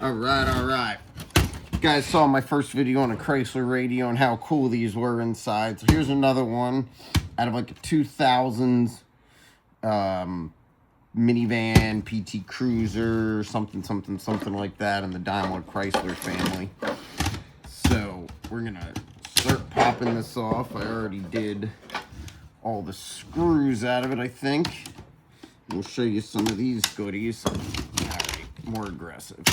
All right. You guys saw my first video on a Chrysler radio and how cool these were inside. So here's another one out of like a 2000s minivan, PT Cruiser, something like that in the Daimler Chrysler family. So we're gonna start popping this off. I already did all the screws out of it, I think. We'll show you some of these goodies. All right, more aggressive.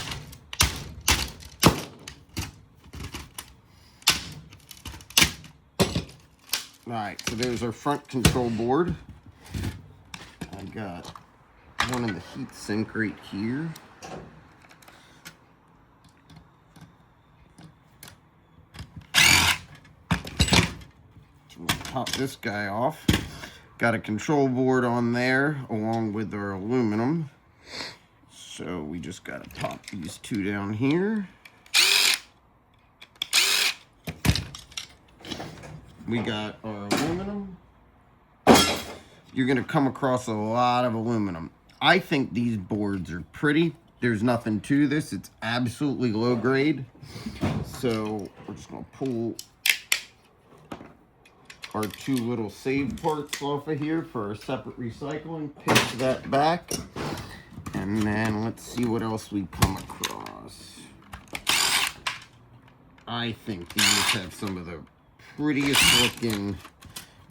Alright, so there's our front control board. I got one in the heat sink right here. So we'll pop this guy off. Got a control board on there along with our aluminum. So we just got to pop these two down here. We got our aluminum. You're going to come across a lot of aluminum. I think these boards are pretty. There's nothing to this. It's absolutely low grade. So we're just going to pull our two little save parts off of here for our separate recycling. Pitch that back. And then let's see what else we come across. I think these have some of the prettiest looking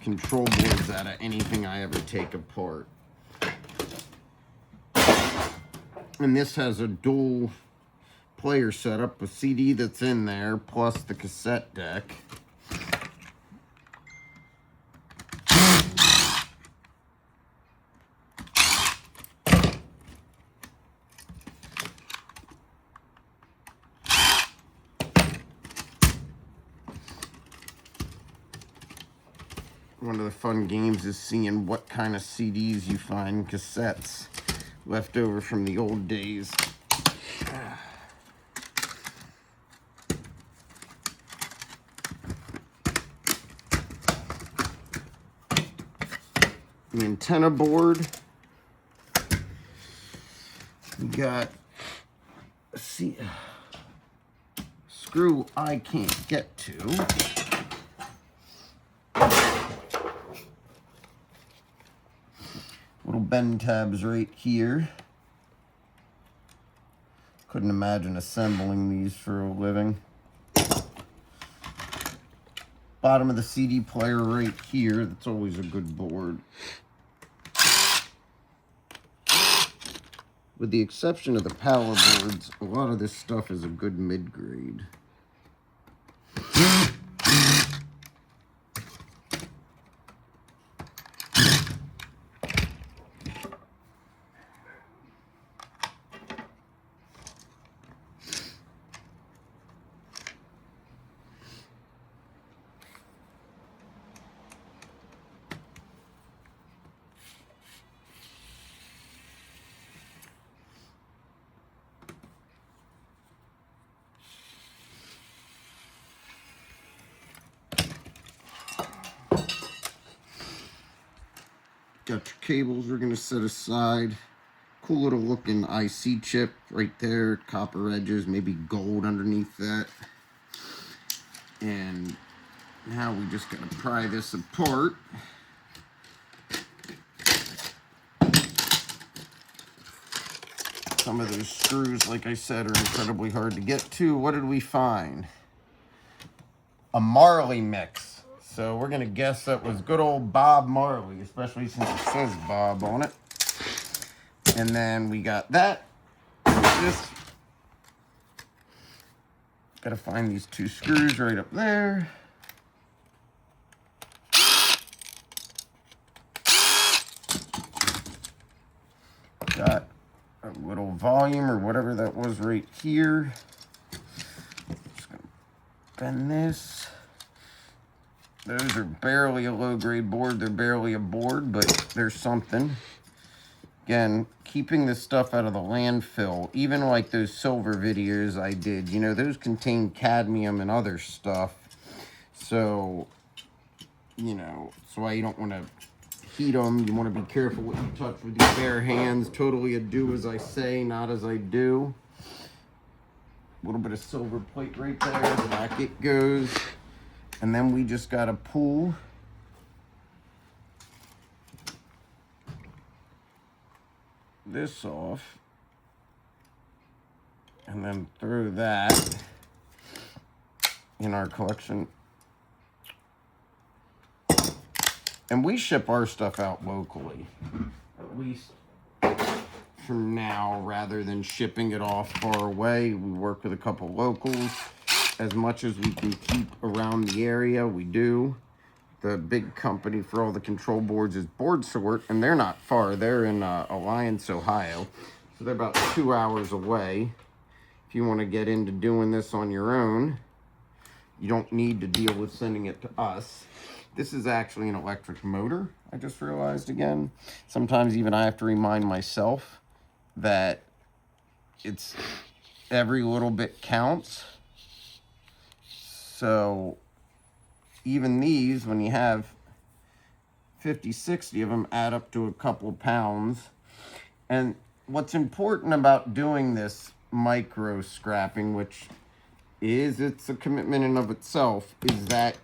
control boards out of anything I ever take apart. And this has a dual player setup, a CD that's in there, plus the cassette deck. One of the fun games is seeing what kind of CDs you find, cassettes left over from the old days. The antenna board. We got a screw I can't get to. Little bend tabs right here. Couldn't imagine assembling these for a living. Bottom of the CD player right here. That's always a good board. With the exception of the power boards, a lot of this stuff is a good mid-grade. Got your cables we're going to set aside. Cool little looking IC chip right there. Copper edges, maybe gold underneath that. And now we just got to pry this apart. Some of those screws, like I said, are incredibly hard to get to. What did we find? A Marley mix. So we're going to guess that was good old Bob Marley, especially since it says Bob on it. And then we got that. This. Got to find these two screws right up there. Got a little volume or whatever that was right here. Just going to bend this. Those are barely a low-grade board. They're barely a board, but there's something. Again, keeping this stuff out of the landfill, even like those silver videos I did, you know, those contain cadmium and other stuff. So, you know, that's why you don't want to heat them. You want to be careful what you touch with your bare hands. Totally a do as I say, not as I do. little bit of silver plate right there. Back it goes. And then we just got to pull this off. And then throw that in our collection. And we ship our stuff out locally, at least for now, rather than shipping it off far away. We work with a couple locals. As much as we can keep around the area, we do. The big company for all the control boards is BoardSort, and they're not far. They're in Alliance, Ohio. So they're about 2 hours away. If you want to get into doing this on your own, you don't need to deal with sending it to us. This is actually an electric motor, I just realized again. Sometimes even I have to remind myself that it's every little bit counts. So even these, when you have 50, 60 of them, add up to a couple of pounds. And what's important about doing this micro scrapping, which it's a commitment in of itself, is that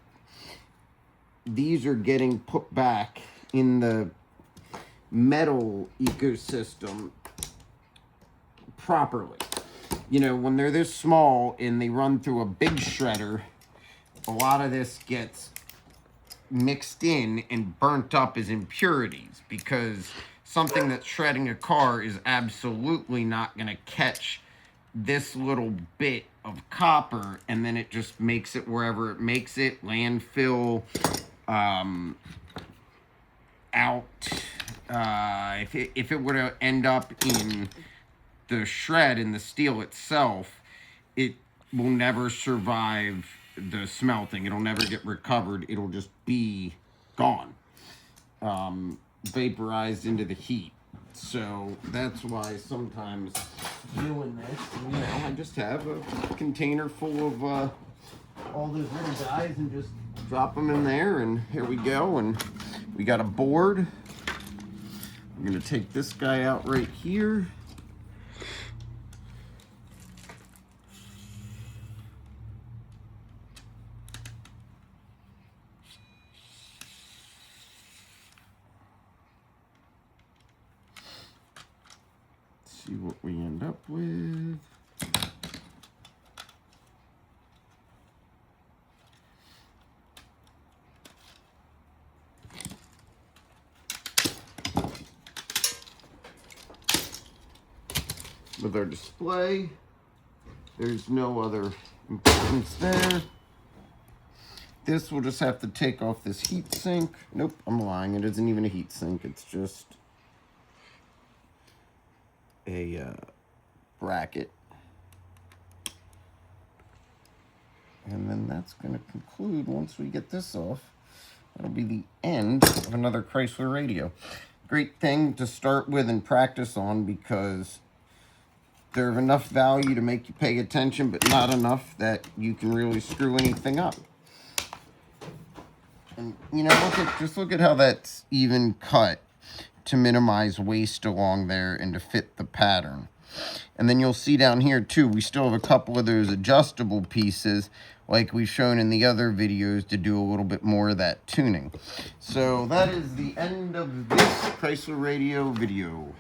these are getting put back in the metal ecosystem properly. You know, when they're this small and they run through a big shredder, a lot of this gets mixed in and burnt up as impurities, because something that's shredding a car is absolutely not going to catch this little bit of copper, and then it just makes it wherever it makes it, landfill, out. If it were to end up in the shred, in the steel itself, it will never survive the smelting. It'll never get recovered. It'll just be gone, vaporized into the heat. So that's why sometimes doing this, you know, I just have a container full of all those little guys and just drop them in there, and here we go. And we got a board. I'm going to take this guy out right here. See what we end up with. With our display, there's no other importance there. This will just have to take off this heat sink. Nope, I'm lying. It isn't even a heat sink. It's just a bracket. And then that's going to conclude, once we get this off, that'll be the end of another Chrysler radio. Great thing to start with and practice on, because they're of enough value to make you pay attention, but not enough that you can really screw anything up. And, you know, just look at how that's even cut to minimize waste along there and to fit the pattern. And then you'll see down here too, we still have a couple of those adjustable pieces like we've shown in the other videos to do a little bit more of that tuning. So that is the end of this Chrysler radio video.